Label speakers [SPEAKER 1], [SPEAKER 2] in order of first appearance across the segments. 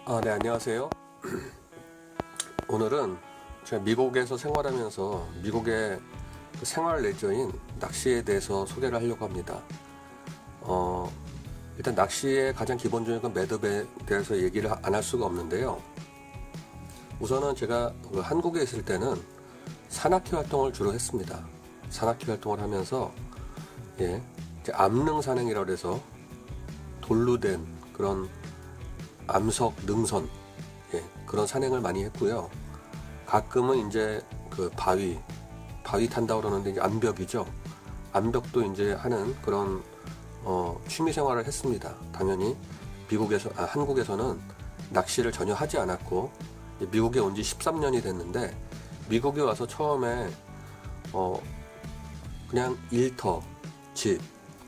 [SPEAKER 1] 네, 안녕하세요. 오늘은 제가 미국에서 생활하면서 미국의 그 생활 레저인 낚시에 대해서 소개를 하려고 합니다. 일단 낚시의 가장 기본적인 건 매듭에 대해서 얘기를 안 할 수가 없는데요. 우선은 제가 그 한국에 있을 때는 산악회 활동을 주로 했습니다. 산악회 활동을 하면서 이제 암릉 산행이라고 해서 돌로 된 그런 암석 능선, 그런 산행을 많이 했고요. 가끔은 이제 그 바위 탄다고 그러는데 이제 암벽이죠. 암벽도 이제 하는 그런 취미 생활을 했습니다. 당연히 한국에서는 낚시를 전혀 하지 않았고, 미국에 온 지 13년이 됐는데, 미국에 와서 처음에 그냥 일터, 집,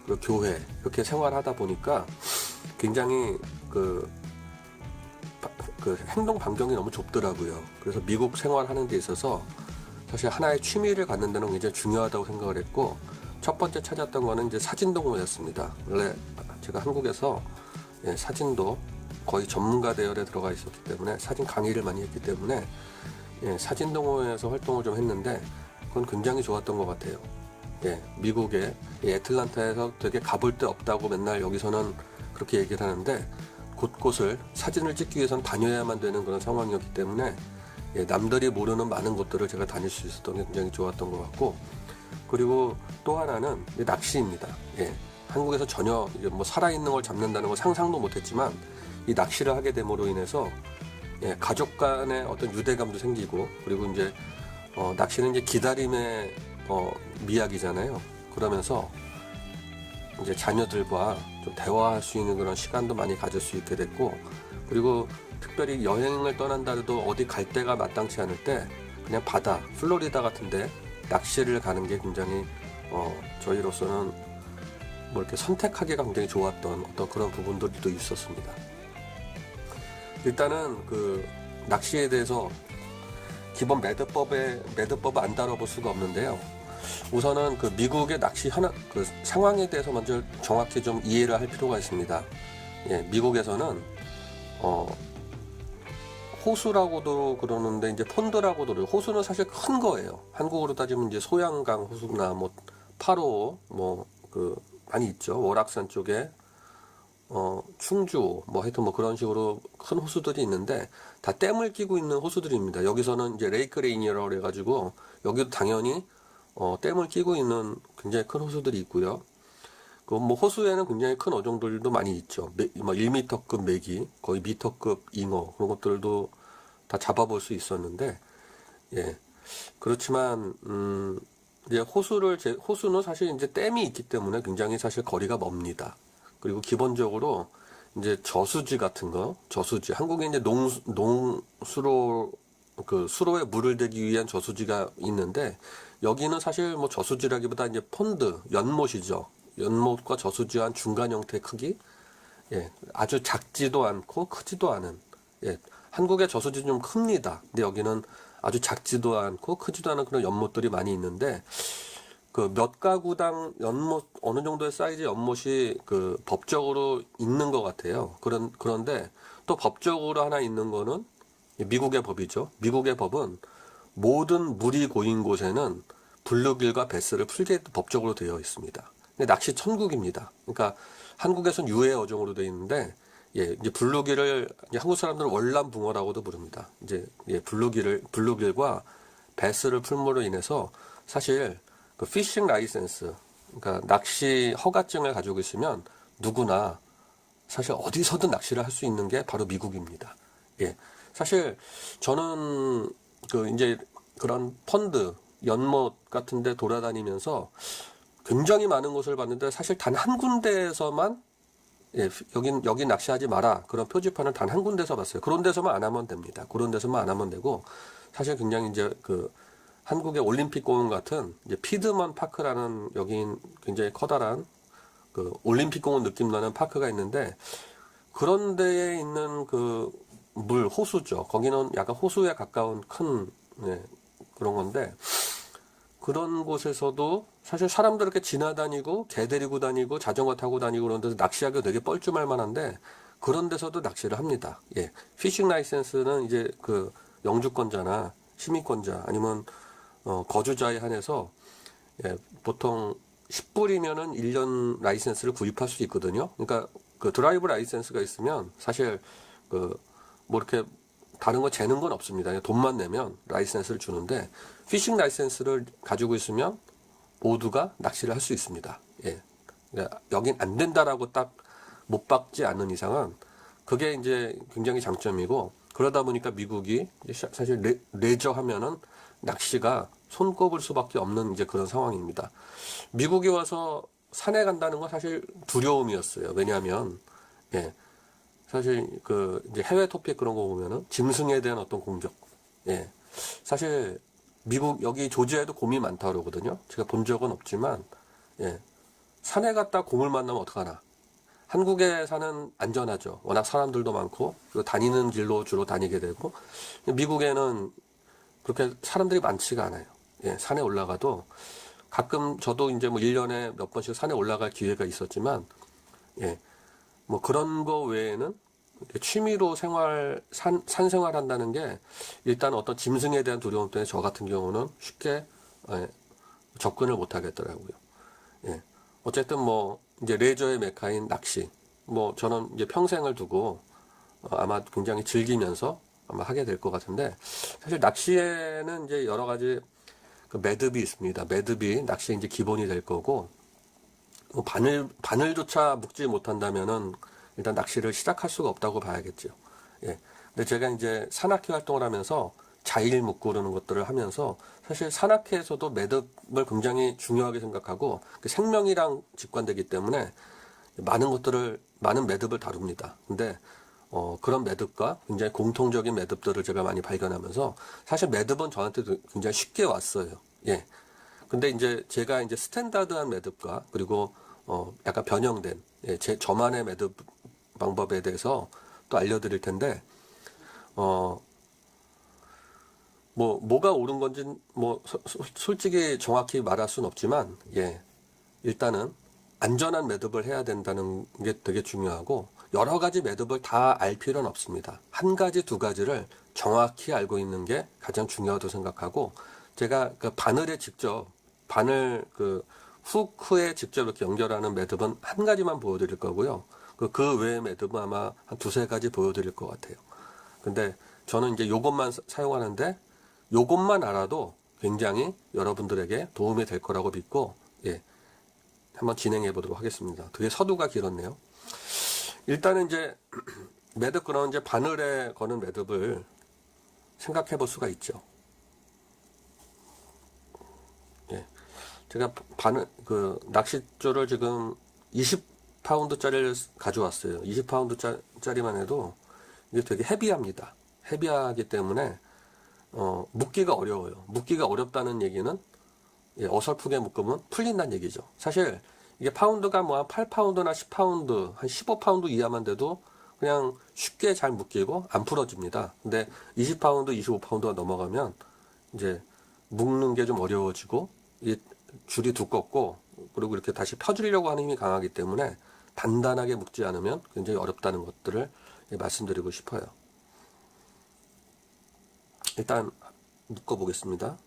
[SPEAKER 1] 그리고 교회 이렇게 생활하다 보니까 굉장히 그 행동 반경이 너무 좁더라고요. 그래서 미국 생활하는 데 있어서 사실 하나의 취미를 갖는 데는 굉장히 중요하다고 생각을 했고, 첫 번째 찾았던 거는 이제 사진동호였습니다. 원래 제가 한국에서 사진도 거의 전문가 대열에 들어가 있었기 때문에, 사진 강의를 많이 했기 때문에 사진동호회에서 활동을 좀 했는데, 그건 굉장히 좋았던 것 같아요. 미국의 애틀란타에서 되게 가볼 데 없다고 맨날 여기서는 그렇게 얘기를 하는데, 곳곳을 사진을 찍기 위해서는 다녀야만 되는 그런 상황이었기 때문에 남들이 모르는 많은 곳들을 제가 다닐 수 있었던 게 굉장히 좋았던 것 같고, 그리고 또 하나는 낚시입니다. 한국에서 전혀 뭐 살아있는 걸 잡는다는 걸 상상도 못했지만, 이 낚시를 하게 됨으로 인해서 가족 간의 어떤 유대감도 생기고, 그리고 이제 낚시는 이제 기다림의 미학이잖아요. 그러면서 이제 자녀들과 좀 대화할 수 있는 그런 시간도 많이 가질 수 있게 됐고, 그리고 특별히 여행을 떠난다 해도 어디 갈 데가 마땅치 않을 때 그냥 바다, 플로리다 같은데 낚시를 가는 게 굉장히 저희로서는 뭐 이렇게 선택하기가 굉장히 좋았던 어떤 그런 부분들도 있었습니다. 일단은 그 낚시에 대해서 기본 매듭법을 안 다뤄볼 수가 없는데요. 우선은 그 미국의 낚시 그 상황에 대해서 먼저 정확히 좀 이해를 할 필요가 있습니다. 미국에서는 호수라고도 그러는데 이제 폰드라고도 그래요. 호수는 사실 큰 거예요. 한국으로 따지면 이제 소양강 호수나 뭐 8호 뭐 그 많이 있죠. 월악산 쪽에 충주 뭐 하여튼 뭐 그런 식으로 큰 호수들이 있는데, 다 댐을 끼고 있는 호수들입니다. 여기서는 이제 레이크 레인이라고 그래가지고 여기도 당연히 댐을 끼고 있는 굉장히 큰 호수들이 있고요. 그 뭐 호수에는 굉장히 큰 어종들도 많이 있죠. 뭐 1m급 메기, 거의 미터급 잉어, 그런 것들도 다 잡아볼 수 있었는데, 그렇지만 이제 호수는 사실 이제 댐이 있기 때문에 굉장히 사실 거리가 멉니다. 그리고 기본적으로 이제 저수지 같은 거, 한국에 이제 농수로 그 수로에 물을 대기 위한 저수지가 있는데, 여기는 사실 뭐 저수지라기보다 이제 폰드, 연못이죠. 연못과 저수지와 한 중간 형태의 크기, 아주 작지도 않고 크지도 않은, 한국의 저수지 좀 큽니다. 근데 여기는 아주 작지도 않고 크지도 않은 그런 연못들이 많이 있는데, 그 몇 가구당 연못, 어느 정도의 사이즈 연못이 그 법적으로 있는 것 같아요. 그런데 또 법적으로 하나 있는 거는 미국의 법이죠. 미국의 법은 모든 물이 고인 곳에는 블루길과 베스를 풀게 법적으로 되어 있습니다. 근데 낚시 천국입니다. 그러니까 한국에서는 유해 어종으로 되어 있는데, 이제 블루길을 이제 한국 사람들은 월남붕어라고도 부릅니다. 이제 블루길과 베스를 풀므로 인해서 사실 그 피싱 라이센스, 그러니까 낚시 허가증을 가지고 있으면 누구나 사실 어디서든 낚시를 할 수 있는 게 바로 미국입니다. 사실 저는 그 이제 그런 펀드, 연못 같은데 돌아다니면서 굉장히 많은 곳을 봤는데, 사실 단 한 군데에서만 여긴 낚시하지 마라 그런 표지판을 단 한 군데서 봤어요. 그런 데서만 안 하면 됩니다. 그런 데서만 안 하면 되고, 사실 굉장히 이제 그 한국의 올림픽 공원 같은 이제 피드먼 파크라는 여긴 굉장히 커다란 그 올림픽 공원 느낌 나는 파크가 있는데, 그런 데에 있는 그 호수죠. 거기는 약간 호수에 가까운 큰 그런 건데, 그런 곳에서도 사실 사람들 이렇게 지나다니고 개 데리고 다니고 자전거 타고 다니고 그런 데서 낚시하기가 되게 뻘쭘할 만한데, 그런 데서도 낚시를 합니다. 예. 피싱 라이센스는 이제 그 영주권자나 시민권자 아니면 거주자에 한해서 예, 보통 10불이면은 1년 라이센스를 구입할 수 있거든요. 그러니까 그 드라이브 라이센스가 있으면 사실 그 뭐 이렇게 다른 거 재는 건 없습니다. 그냥 돈만 내면 라이센스를 주는데 피싱 라이센스를 가지고 있으면 모두가 낚시를 할 수 있습니다. 예. 그러니까 여긴 안 된다라고 딱 못 박지 않는 이상은 그게 이제 굉장히 장점이고, 그러다 보니까 미국이 사실 레저 하면은 낚시가 손꼽을 수밖에 없는 이제 그런 상황입니다. 미국에 와서 산에 간다는 건 사실 두려움이었어요. 왜냐하면 예, 사실 그 이제 해외 토픽 그런 거 보면은 짐승에 대한 어떤 공격, 예, 사실 미국 여기 조지아에도 곰이 많다 그러거든요. 제가 본 적은 없지만 예, 산에 갔다 곰을 만나면 어떡하나. 한국에 사는 안전하죠. 워낙 사람들도 많고 그리고 다니는 길로 주로 다니게 되고, 미국에는 그렇게 사람들이 많지가 않아요. 예, 산에 올라가도 가끔 저도 이제 뭐 1년에 몇 번씩 산에 올라갈 기회가 있었지만 예, 뭐 그런 거 외에는 취미로 산 생활 한다는 게 일단 어떤 짐승에 대한 두려움 때문에 저 같은 경우는 쉽게 예, 접근을 못 하겠더라고요. 예. 어쨌든 뭐 이제 레저의 메카인 낚시, 뭐 저는 이제 평생을 두고 아마 굉장히 즐기면서 아마 하게 될 것 같은데, 사실 낚시에는 이제 여러 가지 그 매듭이 있습니다. 매듭이 낚시의 이제 기본이 될 거고, 뭐 바늘조차 묶지 못한다면은 일단 낚시를 시작할 수가 없다고 봐야겠죠. 예. 근데 제가 이제 산악회 활동을 하면서 자일 묶고 그러는 것들을 하면서 사실 산악회에서도 매듭을 굉장히 중요하게 생각하고 그 생명이랑 직관되기 때문에 많은 매듭을 다룹니다. 근데 그런 매듭과 굉장히 공통적인 매듭들을 제가 많이 발견하면서 사실 매듭은 저한테 굉장히 쉽게 왔어요. 예. 근데 이제 제가 이제 스탠다드한 매듭과 그리고 약간 변형된 예, 저만의 매듭 방법에 대해서 또 알려드릴 텐데 뭐가 옳은 건지 뭐 솔직히 정확히 말할 수는 없지만 예, 일단은 안전한 매듭을 해야 된다는 게 되게 중요하고, 여러 가지 매듭을 다 알 필요는 없습니다. 한 가지 두 가지를 정확히 알고 있는 게 가장 중요하다고 생각하고, 제가 그 바늘 그 후크에 직접 이렇게 연결하는 매듭은 한 가지만 보여드릴 거고요. 그 외의 매듭은 아마 한 두세 가지 보여드릴 것 같아요. 근데 저는 이제 요것만 사용하는데 요것만 알아도 굉장히 여러분들에게 도움이 될 거라고 믿고 예, 한번 진행해 보도록 하겠습니다. 되게 서두가 길었네요. 일단은 이제 매듭 그런 이제 바늘에 거는 매듭을 생각해 볼 수가 있죠. 예, 제가 낚싯줄을 지금 20파운드짜리를 가져왔어요. 20파운드짜리만 해도 이게 되게 헤비합니다. 헤비하기 때문에 묶기가 어려워요. 묶기가 어렵다는 얘기는 예, 어설프게 묶으면 풀린다는 얘기죠. 사실 이게 파운드가 뭐 한 8파운드나 10파운드, 한 15파운드 이하만 돼도 그냥 쉽게 잘 묶이고 안 풀어집니다. 근데 20파운드, 25파운드가 넘어가면 이제 묶는 게 좀 어려워지고 이 줄이 두껍고 그리고 이렇게 다시 펴주려고 하는 힘이 강하기 때문에 단단하게 묶지 않으면 굉장히 어렵다는 것들을 말씀드리고 싶어요. 일단 묶어 보겠습니다.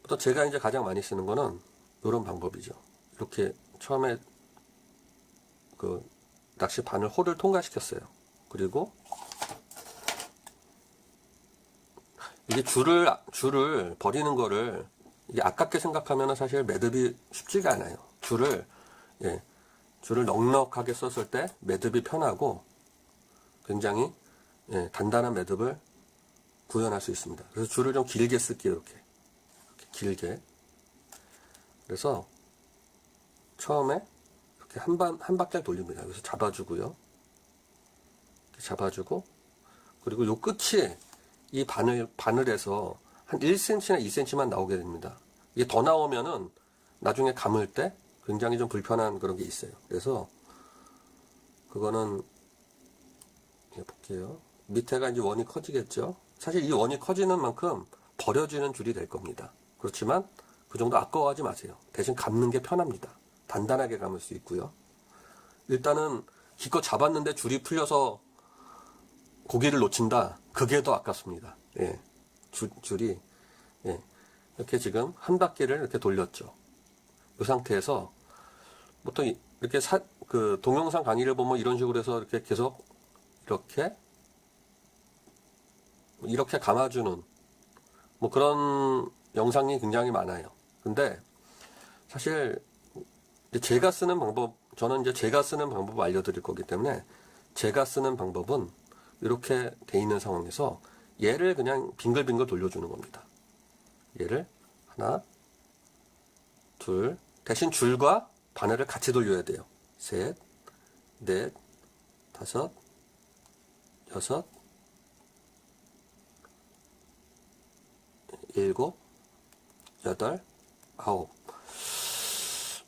[SPEAKER 1] 또 제가 이제 가장 많이 쓰는 거는 이런 방법이죠. 이렇게 처음에 그 낚시 바늘 홀을 통과시켰어요. 그리고 이게 줄을 버리는 거를 이게 아깝게 생각하면 사실 매듭이 쉽지가 않아요. 줄을 넉넉하게 썼을 때 매듭이 편하고 굉장히 단단한 매듭을 구현할 수 있습니다. 그래서 줄을 좀 길게 쓸게요. 이렇게 길게. 그래서 처음에 이렇게 한 바퀴 돌립니다. 여기서 잡아주고요. 이렇게 잡아주고, 그리고 요 끝이 이 바늘에서 한 1cm나 2cm만 나오게 됩니다. 이게 더 나오면은 나중에 감을 때 굉장히 좀 불편한 그런 게 있어요. 그래서 그거는 볼게요. 밑에가 이제 원이 커지겠죠. 사실 이 원이 커지는 만큼 버려지는 줄이 될 겁니다. 그렇지만 그 정도 아까워하지 마세요. 대신 감는 게 편합니다. 단단하게 감을 수 있고요. 일단은 기껏 잡았는데 줄이 풀려서 고기를 놓친다. 그게 더 아깝습니다. 예. 줄이, 예. 이렇게 지금 한 바퀴를 이렇게 돌렸죠. 이 상태에서 보통 이렇게 그 동영상 강의를 보면 이런 식으로 해서 이렇게 계속 이렇게 감아주는 뭐 그런 영상이 굉장히 많아요. 근데 사실 이제 제가 쓰는 방법, 저는 이제 제가 쓰는 방법을 알려드릴 거기 때문에 제가 쓰는 방법은 이렇게 돼 있는 상황에서 얘를 그냥 빙글빙글 돌려주는 겁니다. 얘를 하나, 둘, 대신 줄과 바늘을 같이 돌려야 돼요. 셋, 넷, 다섯, 여섯, 일곱, 여덟, 아홉.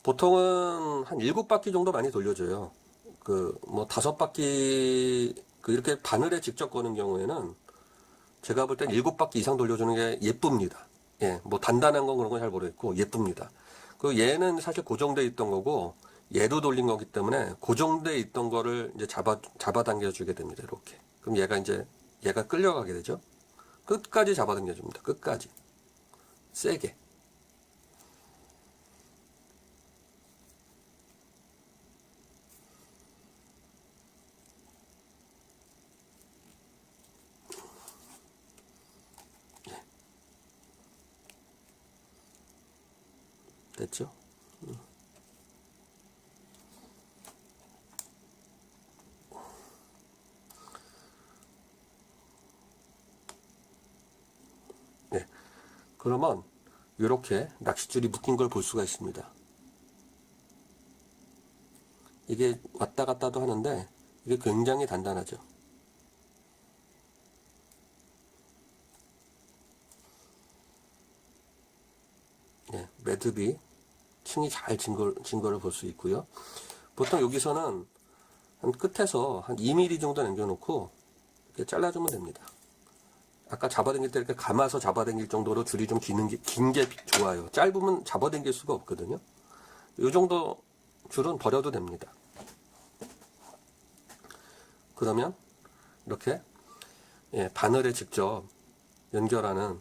[SPEAKER 1] 보통은 한 7바퀴 정도 많이 돌려줘요. 뭐 5바퀴, 이렇게 바늘에 직접 거는 경우에는 제가 볼 땐 7바퀴 이상 돌려주는 게 예쁩니다. 예, 뭐 단단한 건 그런 건 잘 모르겠고 예쁩니다. 그리고 얘는 사실 고정돼 있던 거고 얘도 돌린 거기 때문에 고정돼 있던 거를 이제 잡아당겨 주게 됩니다. 이렇게. 그럼 얘가 끌려가게 되죠. 끝까지 잡아당겨 줍니다. 끝까지. 세게. 됐죠? 네. 그러면 이렇게 낚싯줄이 묶인 걸 볼 수가 있습니다. 이게 왔다 갔다도 하는데 이게 굉장히 단단하죠. 네, 매듭이 층이 잘 진 거를 볼 수 있고요. 보통 여기서는 한 끝에서 한 2mm 정도 남겨놓고 이렇게 잘라주면 됩니다. 아까 잡아당길 때 이렇게 감아서 잡아당길 정도로 줄이 좀 긴 게 좋아요. 짧으면 잡아당길 수가 없거든요. 이 정도 줄은 버려도 됩니다. 그러면 이렇게 바늘에 직접 연결하는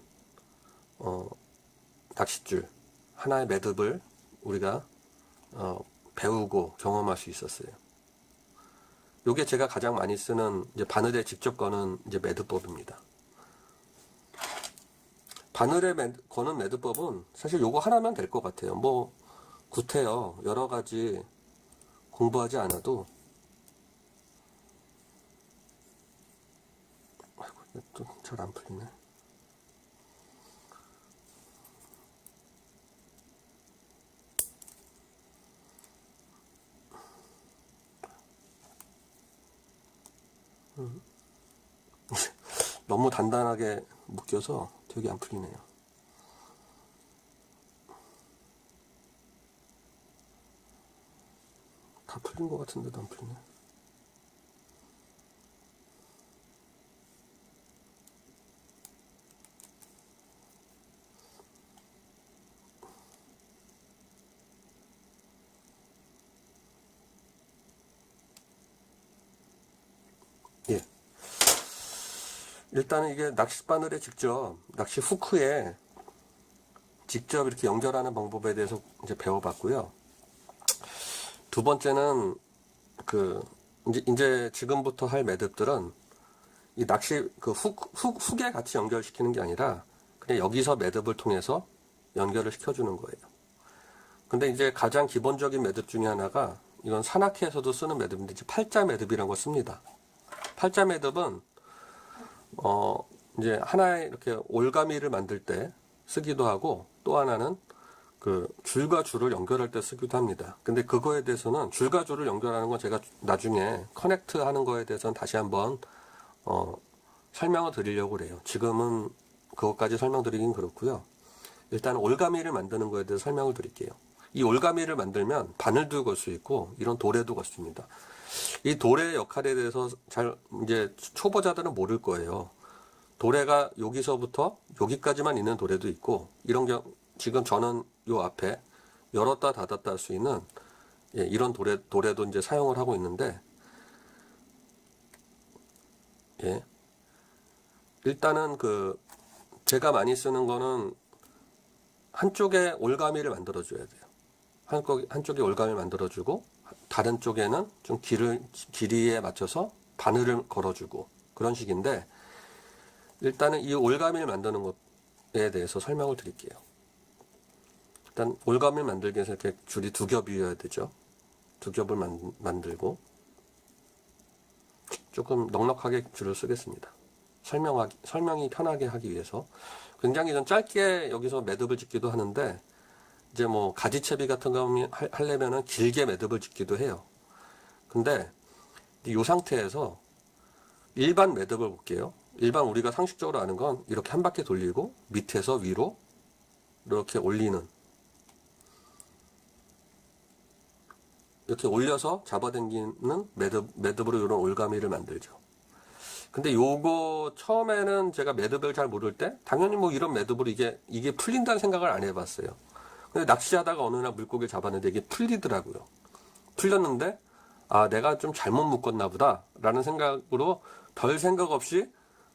[SPEAKER 1] 낚싯줄 하나의 매듭을 우리가 배우고 경험할 수 있었어요. 요게 제가 가장 많이 쓰는 이제 바늘에 직접 거는 이제 매듭법입니다. 바늘에 거는 매듭법은 사실 요거 하나면 될 것 같아요. 뭐 구태여 여러 가지 공부하지 않아도. 아이고, 또 잘 안 풀리네. 너무 단단하게 묶여서 되게 안 풀리네요. 다 풀린 것 같은데도 안 풀리네. 예. 일단은 이게 낚싯바늘에 직접, 낚시 후크에 직접 이렇게 연결하는 방법에 대해서 이제 배워봤고요. 두 번째는 이제 지금부터 할 매듭들은 이 낚시 훅에 같이 연결시키는 게 아니라 그냥 여기서 매듭을 통해서 연결을 시켜주는 거예요. 근데 이제 가장 기본적인 매듭 중에 하나가 이건 산악회에서도 쓰는 매듭인데 이제 팔자 매듭이라는 걸 씁니다. 팔자 매듭은 이제 하나의 이렇게 올가미를 만들 때 쓰기도 하고 또 하나는 줄과 줄을 연결할 때 쓰기도 합니다. 근데 그거에 대해서는 줄과 줄을 연결하는 건 제가 나중에 커넥트 하는 거에 대해서는 다시 한번 설명을 드리려고 그래요. 지금은 그것까지 설명드리긴 그렇고요. 일단 올가미를 만드는 거에 대해서 설명을 드릴게요. 이 올가미를 만들면 바늘도 걸 수 있고 이런 도래도 걸습니다. 이 도래의 역할에 대해서 이제 초보자들은 모를 거예요. 도래가 여기서부터 여기까지만 있는 도래도 있고 지금 저는 요 앞에 열었다 닫았다 할 수 있는 예, 이런 도래도 이제 사용을 하고 있는데, 예, 일단은 제가 많이 쓰는 거는 한쪽에 올가미를 만들어줘야 돼요. 한쪽에 올가미를 만들어주고, 다른 쪽에는 좀 길이에 맞춰서 바늘을 걸어주고, 그런 식인데, 일단은 이 올가미를 만드는 것에 대해서 설명을 드릴게요. 일단 올가미를 만들기 위해서 이렇게 줄이 두 겹이어야 되죠. 두 겹을 만들고 조금 넉넉하게 줄을 쓰겠습니다. 설명이 편하게 하기 위해서. 굉장히 좀 짧게 여기서 매듭을 짓기도 하는데, 이제 뭐 가지채비 같은 거 하려면은 길게 매듭을 짓기도 해요. 근데 이 상태에서 일반 매듭을 볼게요. 일반 우리가 상식적으로 아는 건 이렇게 한 바퀴 돌리고 밑에서 위로 이렇게 올리는, 이렇게 올려서 잡아당기는 매듭으로 이런 올가미를 만들죠. 근데 요거 처음에는 제가 매듭을 잘 모를 때 당연히 뭐 이런 매듭으로 이게 풀린다는 생각을 안 해봤어요. 근데 낚시하다가 어느 날 물고기를 잡았는데 이게 풀리더라고요. 풀렸는데 아, 내가 좀 잘못 묶었나 보다 라는 생각으로 별 생각 없이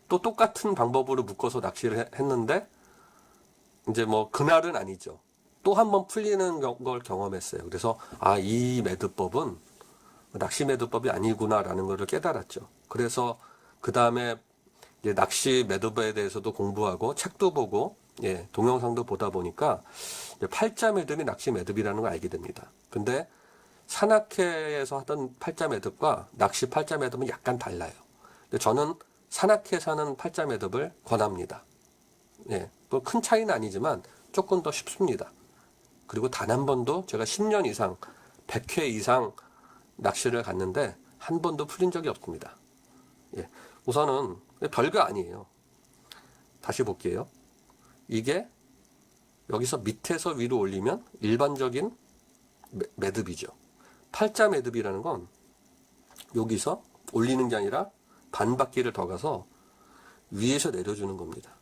[SPEAKER 1] 또 똑같은 방법으로 묶어서 낚시를 했는데, 이제 뭐 그날은 아니죠. 또 한 번 풀리는 걸 경험했어요. 그래서 아, 이 매듭법은 낚시 매듭법이 아니구나라는 것을 깨달았죠. 그래서 그 다음에 낚시 매듭에 대해서도 공부하고 책도 보고, 예, 동영상도 보다 보니까 팔자 매듭이 낚시 매듭이라는 걸 알게 됩니다. 근데 산악회에서 하던 팔자 매듭과 낚시 팔자 매듭은 약간 달라요. 근데 저는 산악회에서 하는 팔자 매듭을 권합니다. 예, 뭐 큰 차이는 아니지만 조금 더 쉽습니다. 그리고 단 한 번도 제가 10년 이상, 100회 이상 낚시를 갔는데 한 번도 풀린 적이 없습니다. 예, 우선은 별거 아니에요. 다시 볼게요. 이게 여기서 밑에서 위로 올리면 일반적인 매듭이죠. 팔자 매듭이라는 건 여기서 올리는 게 아니라 반 바퀴를 더 가서 위에서 내려주는 겁니다.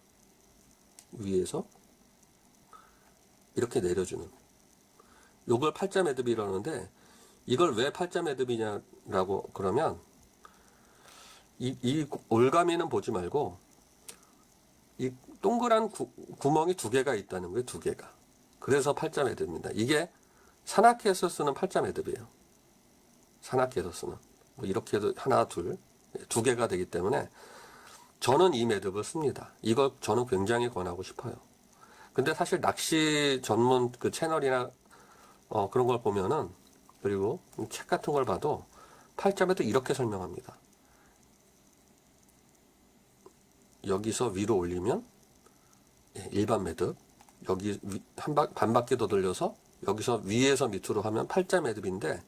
[SPEAKER 1] 위에서 이렇게 내려주는, 요걸 팔자 매듭이라는데, 이걸 왜 팔자 매듭이냐라고 그러면 이 올가미는 보지 말고 이 동그란 구멍이 두 개가 있다는 거예요. 두 개가. 그래서 팔자 매듭입니다. 이게 산악회에서 쓰는 팔자 매듭이에요. 산악회에서 쓰는, 뭐 이렇게 해도 하나 두 개가 되기 때문에 저는 이 매듭을 씁니다. 이걸 저는 굉장히 권하고 싶어요. 근데 사실 낚시 전문 그 채널이나 그런 걸 보면은, 그리고 책 같은 걸 봐도 팔자 매듭 이렇게 설명합니다. 여기서 위로 올리면 일반 매듭, 여기 반 바퀴 더 돌려서 여기서 위에서 밑으로 하면 팔자 매듭인데,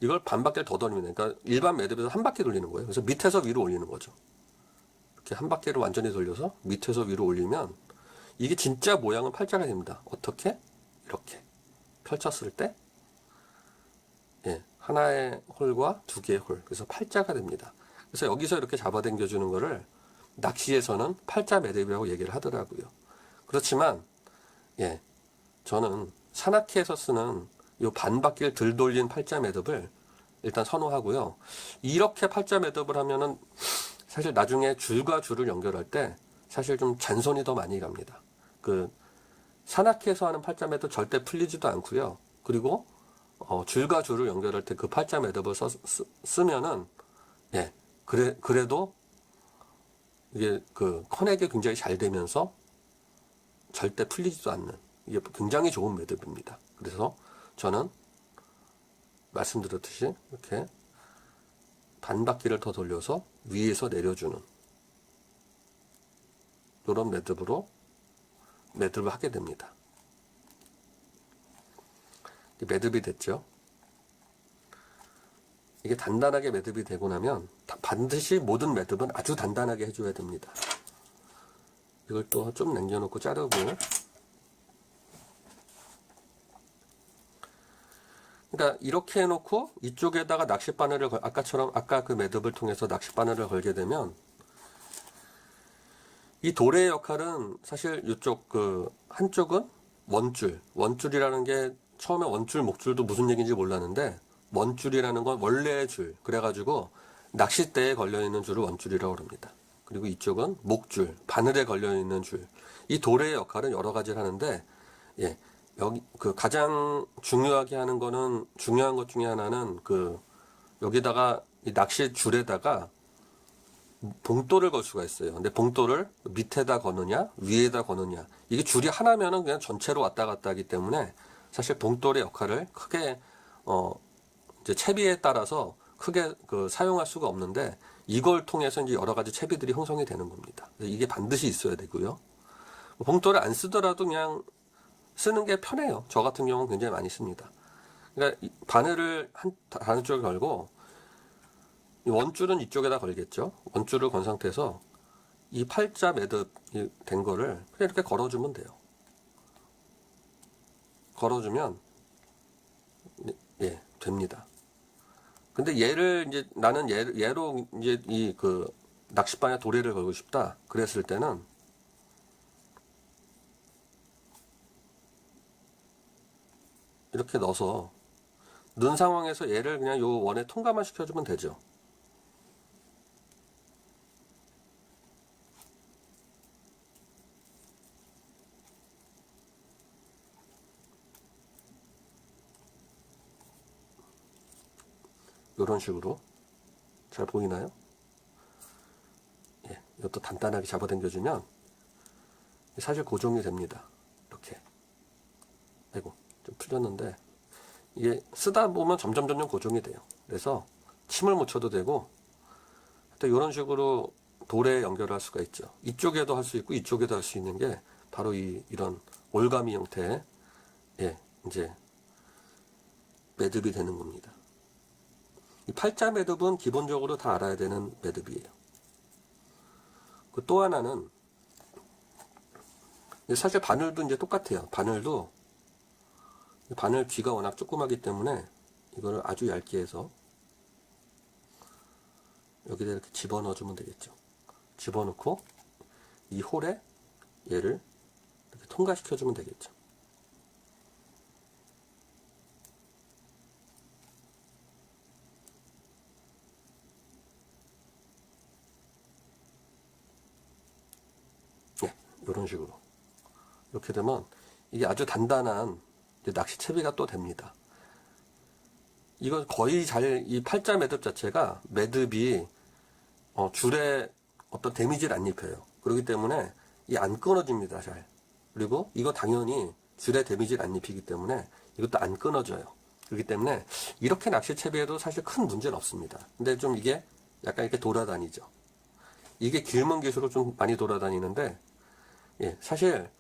[SPEAKER 1] 이걸 반 바퀴를 더 돌리면, 그러니까 일반 매듭에서 한 바퀴 돌리는 거예요. 그래서 밑에서 위로 올리는 거죠. 이렇게 한 바퀴를 완전히 돌려서 밑에서 위로 올리면 이게 진짜 모양은 팔자가 됩니다. 어떻게? 이렇게 펼쳤을 때, 예, 하나의 홀과 두 개의 홀, 그래서 팔자가 됩니다. 그래서 여기서 이렇게 잡아당겨 주는 거를 낚시에서는 팔자 매듭이라고 얘기를 하더라고요. 그렇지만, 예, 저는 산악회에서 쓰는 이 반바퀴를 들 돌린 팔자 매듭을 일단 선호하고요. 이렇게 팔자 매듭을 하면은 사실 나중에 줄과 줄을 연결할 때 사실 좀 잔손이 더 많이 갑니다. 산악회에서 하는 팔자 매듭 절대 풀리지도 않고요. 그리고 줄과 줄을 연결할 때 그 팔자 매듭을 쓰면은, 예, 그래도 이게 커넥이 굉장히 잘 되면서 절대 풀리지도 않는, 이게 굉장히 좋은 매듭입니다. 그래서 저는 말씀드렸듯이 이렇게 반바퀴를 더 돌려서 위에서 내려주는 이런 매듭을 하게 됩니다. 매듭이 됐죠. 이게 단단하게 매듭이 되고 나면 반드시 모든 매듭은 아주 단단하게 해줘야 됩니다. 이걸 또 좀 남겨놓고 자르고, 그러니까 이렇게 해놓고 이쪽에다가 낚싯바늘을 아까 그 매듭을 통해서 낚싯바늘을 걸게 되면, 이 돌의 역할은 사실 이쪽 한쪽은 원줄이라는 게 처음에 원줄, 목줄도 무슨 얘기인지 몰랐는데 원줄이라는 건 원래의 줄. 그래가지고 낚싯대에 걸려있는 줄을 원줄이라고 합니다. 그리고 이쪽은 목줄, 바늘에 걸려있는 줄. 이 도래의 역할은 여러 가지를 하는데, 예, 여기 그 가장 중요하게 하는 거는, 중요한 것 중에 하나는 여기다가 이 낚시 줄에다가 봉돌을 걸 수가 있어요. 근데 봉돌을 밑에다 거느냐 위에다 거느냐, 이게 줄이 하나면은 그냥 전체로 왔다 갔다 하기 때문에 사실 봉돌의 역할을 크게 이제 채비에 따라서 크게 사용할 수가 없는데, 이걸 통해서 이제 여러 가지 채비들이 형성이 되는 겁니다. 이게 반드시 있어야 되고요. 봉돌을 안 쓰더라도 그냥 쓰는 게 편해요. 저 같은 경우는 굉장히 많이 씁니다. 그러니까 바늘을 바늘 쪽에 걸고, 이 원줄은 이쪽에다 걸겠죠. 원줄을 건 상태에서 이 팔자 매듭이 된 거를 그냥 이렇게 걸어주면 돼요. 걸어주면 예, 됩니다. 근데 나는 얘로 이제 낚싯바에 도래를 걸고 싶다. 그랬을 때는 이렇게 넣어서 넣은 상황에서 얘를 그냥 요 원에 통과만 시켜주면 되죠. 이런 식으로. 잘 보이나요? 예, 이것도 단단하게 잡아당겨주면 사실 고정이 됩니다. 이렇게. 아이고, 좀 풀렸는데, 이게 쓰다 보면 점점 고정이 돼요. 그래서 침을 묻혀도 되고, 하여튼 이런 식으로 돌에 연결할 수가 있죠. 이쪽에도 할 수 있고 이쪽에도 할 수 있는 게 바로 이런 올가미 형태의, 예, 이제 매듭이 되는 겁니다. 이 팔자 매듭은 기본적으로 다 알아야 되는 매듭이에요. 또 하나는, 사실 바늘도 이제 똑같아요. 바늘도 바늘 귀가 워낙 조그마기 때문에 이거를 아주 얇게 해서 여기다 이렇게 집어넣어 주면 되겠죠. 집어넣고 이 홀에 얘를 이렇게 통과시켜 주면 되겠죠. 네, 이런 식으로. 이렇게 되면 이게 아주 단단한 낚시 채비가 또 됩니다. 이건 거의 이 팔자 매듭 자체가 매듭이 줄에 어떤 데미지를 안 입혀요. 그렇기 때문에 안 끊어집니다, 잘. 그리고 이거 당연히 줄에 데미지를 안 입히기 때문에 이것도 안 끊어져요. 그렇기 때문에 이렇게 낚시 채비에도 사실 큰 문제는 없습니다. 근데 좀 이게 약간 이렇게 돌아다니죠. 이게 길면 길수록 좀 많이 돌아다니는데, 예, 사실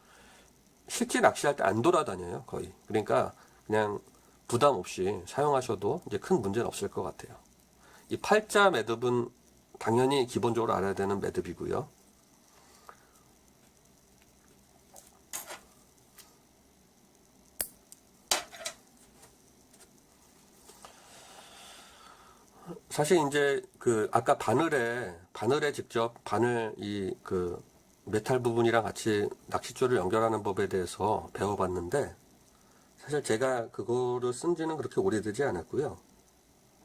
[SPEAKER 1] 실제 낚시할 때 안 돌아다녀요, 거의. 그러니까 그냥 부담 없이 사용하셔도 이제 큰 문제는 없을 것 같아요. 이 팔자 매듭은 당연히 기본적으로 알아야 되는 매듭이고요. 사실 이제 아까 바늘에 직접 메탈 부분이랑 같이 낚싯줄을 연결하는 법에 대해서 배워봤는데, 사실 제가 그거를 쓴 지는 그렇게 오래되지 않았고요.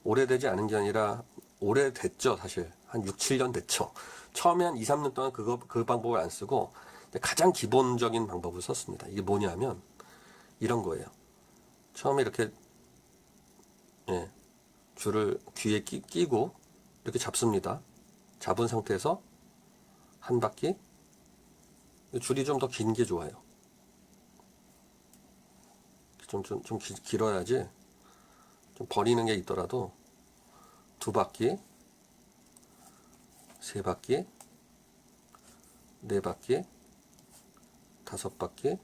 [SPEAKER 1] 오래되지 않은 게 아니라 오래됐죠, 사실. 한 6, 7년 됐죠. 처음에 한 2, 3년 동안 그 방법을 안 쓰고 가장 기본적인 방법을 썼습니다. 이게 뭐냐면 이런 거예요. 처음에 이렇게, 예, 줄을 귀에 끼고 이렇게 잡습니다. 잡은 상태에서 한 바퀴, 줄이 좀 더 긴 게 좋아요. 좀 길어야지. 좀 버리는 게 있더라도 2바퀴, 3바퀴, 4바퀴, 5바퀴,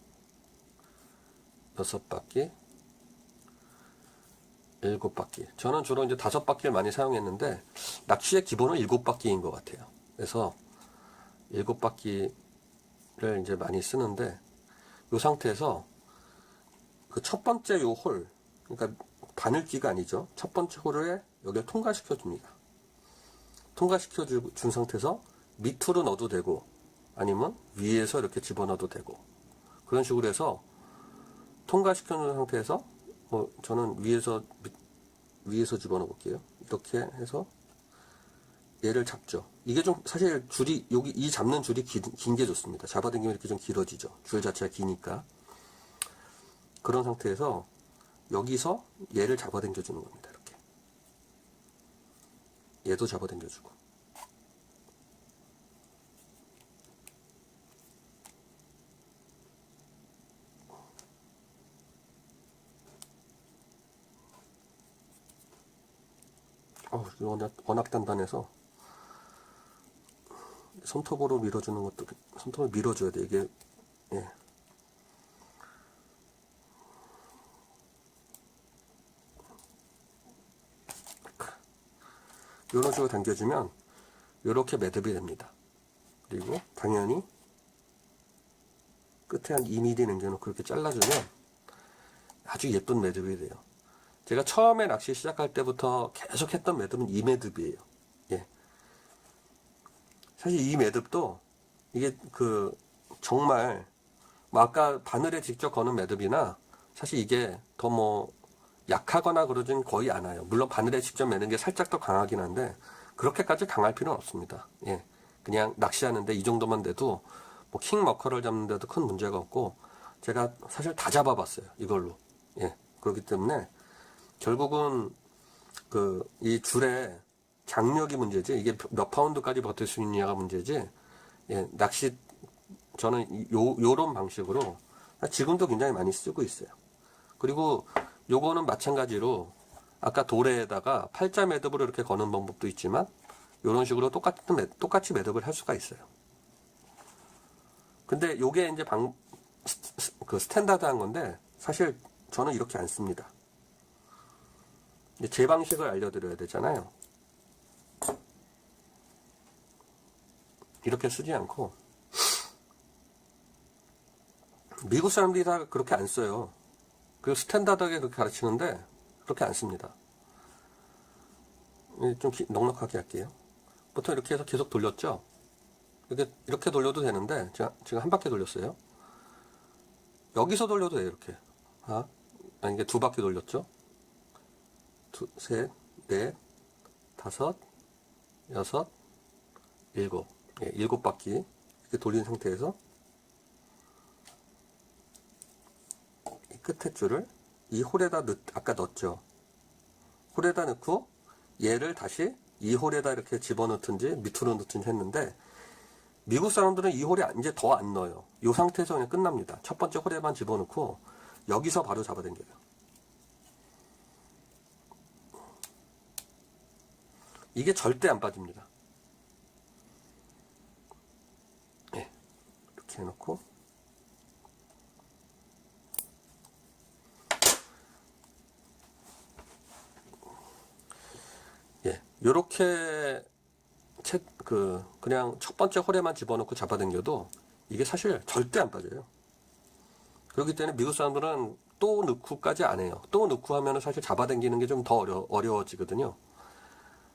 [SPEAKER 1] 6바퀴, 7바퀴. 저는 주로 이제 5바퀴를 많이 사용했는데, 낚시의 기본은 7바퀴인 것 같아요. 그래서 7바퀴를 이제 많이 쓰는데, 이 상태에서 첫 번째 요 홀, 그러니까 바늘귀가 아니죠. 첫 번째 홀에 여기를 통과시켜 줍니다. 통과시켜 준 상태에서 밑으로 넣어도 되고, 아니면 위에서 이렇게 집어넣어도 되고, 그런 식으로 해서 통과시켜 놓은 상태에서 뭐 저는 위에서 집어넣어 볼게요. 이렇게 해서 얘를 잡죠. 이게 좀 사실 줄이 여기 이 잡는 줄이 긴 게 좋습니다. 잡아당기면 이렇게 좀 길어지죠. 줄 자체가 기니까. 그런 상태에서 여기서 얘를 잡아당겨 주는 겁니다. 이렇게 얘도 잡아당겨 주고. 워낙 단단해서 손톱으로 밀어주는 것도, 손톱을 밀어줘야 돼 이게. 예. 이런 식으로 당겨주면 이렇게 매듭이 됩니다. 그리고 당연히 끝에 한 2mm 남겨놓고 이렇게 잘라주면 아주 예쁜 매듭이 돼요. 제가 처음에 낚시 시작할 때부터 계속 했던 매듭은 이 매듭이에요. 예. 사실 이 매듭도 이게 정말 뭐 아까 바늘에 직접 거는 매듭이나 사실 이게 더 뭐 약하거나 그러진 거의 않아요. 물론 바늘에 직접 매는 게 살짝 더 강하긴 한데 그렇게까지 강할 필요는 없습니다. 예. 그냥 낚시하는데 이 정도만 돼도 뭐 킹머커를 잡는데도 큰 문제가 없고, 제가 사실 다 잡아봤어요 이걸로. 예. 그렇기 때문에 결국은 이 줄의 장력이 문제지, 이게 몇 파운드까지 버틸 수 있느냐가 문제지. 예, 낚시 저는 요런 방식으로 지금도 굉장히 많이 쓰고 있어요. 그리고 요거는 마찬가지로 아까 돌에다가 팔자 매듭으로 이렇게 거는 방법도 있지만 요런 식으로 똑같이 매듭을 할 수가 있어요. 근데 요게 이제 스탠다드한 건데 사실 저는 이렇게 안 씁니다. 제 방식을 알려드려야 되잖아요. 이렇게 쓰지 않고, 미국 사람들이 다 그렇게 안 써요. 그리고 스탠다드하게 그렇게 가르치는데 그렇게 안 씁니다. 좀 넉넉하게 할게요. 보통 이렇게 해서 계속 돌렸죠. 이렇게 돌려도 되는데 제가 지금 한 바퀴 돌렸어요. 여기서 돌려도 돼요. 이렇게 이게 두 바퀴 돌렸죠. 셋, 넷, 다섯, 여섯, 일곱. 예, 7바퀴 이렇게 돌린 상태에서 이 끝에 줄을 이 홀에다 아까 넣었죠. 홀에다 넣고 얘를 다시 이 홀에다 이렇게 집어넣든지 밑으로 넣든지 했는데, 미국 사람들은 이 홀에 이제 더 안 넣어요. 이 상태에서 그냥 끝납니다. 첫 번째 홀에만 집어넣고 여기서 바로 잡아당겨요. 이게 절대 안 빠집니다. 예, 이렇게 해놓고 예, 요렇게 그냥 첫 번째 홀에만 집어넣고 잡아당겨도 이게 사실 절대 안 빠져요. 그렇기 때문에 미국 사람들은 또 넣고까지 안 해요. 또 넣고 하면은 사실 잡아당기는 게 좀 더 어려워지거든요.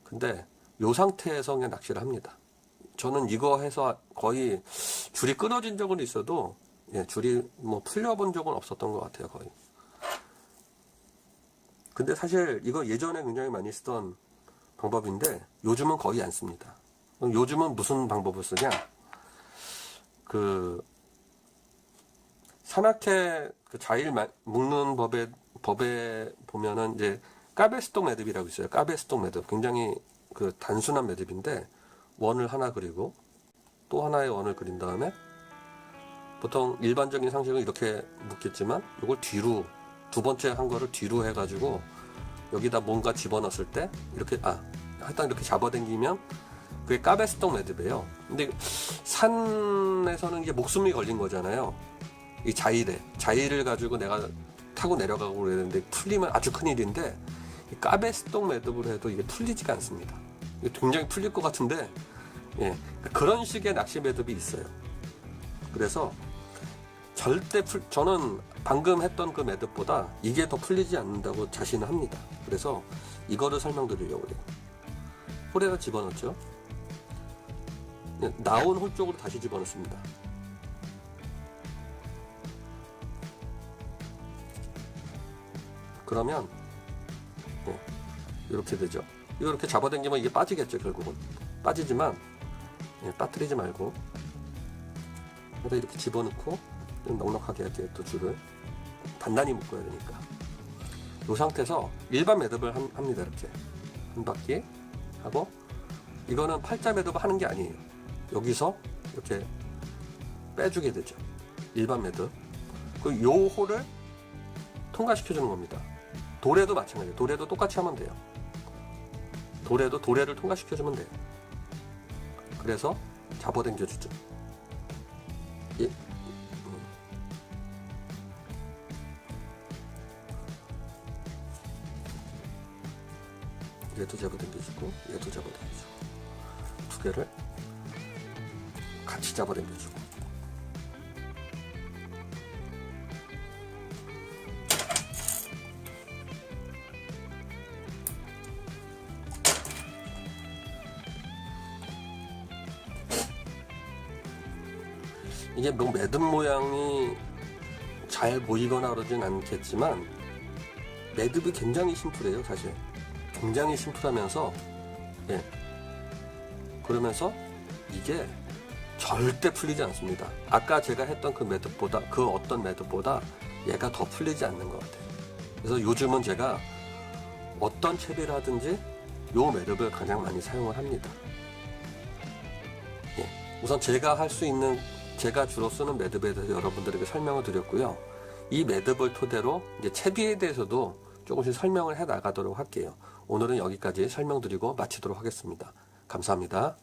[SPEAKER 1] 근데 요 상태에서 그냥 낚시를 합니다. 저는 이거 해서 거의 줄이 끊어진 적은 있어도, 예, 줄이 뭐 풀려본 적은 없었던 것 같아요, 거의. 근데 사실 이거 예전에 굉장히 많이 쓰던 방법인데 요즘은 거의 안 씁니다. 요즘은 무슨 방법을 쓰냐? 산악회 자일 묶는 법에 보면은 이제 까베스톡 매듭이라고 있어요. 까베스톡 매듭. 굉장히 단순한 매듭인데 원을 하나 그리고 또 하나의 원을 그린 다음에, 보통 일반적인 상식은 이렇게 묶겠지만 이걸 뒤로, 두 번째 한 거를 뒤로 해가지고 여기다 뭔가 집어넣었을 때 이렇게 하여튼 이렇게 잡아당기면 그게 까베스톡 매듭이에요. 근데 산에서는 이게 목숨이 걸린 거잖아요. 이 자일을 가지고 내가 타고 내려가고 그래야 되는데 풀리면 아주 큰일인데, 이 까베스톡 매듭으로 해도 이게 풀리지가 않습니다. 굉장히 풀릴 것 같은데, 예, 그런 식의 낚시 매듭이 있어요. 그래서 저는 방금 했던 그 매듭보다 이게 더 풀리지 않는다고 자신을 합니다. 그래서 이거를 설명드리려고 해요. 홀에다 집어넣죠. 나온 홀 쪽으로 다시 집어넣습니다. 그러면 이렇게 되죠. 이렇게 잡아당기면 이게 빠지겠죠. 결국은 빠지지만 빠뜨리지 말고 그래서 이렇게 집어넣고 좀 넉넉하게 이렇게 또 줄을 단단히 묶어야 되니까 이 상태에서 일반 매듭을 합니다. 이렇게 한 바퀴 하고, 이거는 팔자 매듭을 하는 게 아니에요. 여기서 이렇게 빼주게 되죠. 일반 매듭. 그 요 홀을 통과시켜 주는 겁니다. 도래도 마찬가지예요. 도래도 똑같이 하면 돼요. 도래를 통과시켜 주면 돼요. 그래서 잡아당겨 주죠. 얘도 잡아당겨주고 얘도 잡아당겨주고 두 개를 같이 잡아당겨주고 이게 뭐 매듭 모양이 잘 보이거나 그러진 않겠지만 매듭이 굉장히 심플해요. 사실 굉장히 심플하면서 그러면서 이게 절대 풀리지 않습니다. 아까 제가 했던 그 매듭보다, 그 어떤 매듭보다 얘가 더 풀리지 않는 것 같아요. 그래서 요즘은 제가 어떤 채비를 하든지 요 매듭을 가장 많이 사용을 합니다. 우선 제가 할 수 있는, 제가 주로 쓰는 매듭에 대해서 여러분들에게 설명을 드렸고요. 이 매듭을 토대로 이제 채비에 대해서도 조금씩 설명을 해 나가도록 할게요. 오늘은 여기까지 설명드리고 마치도록 하겠습니다. 감사합니다.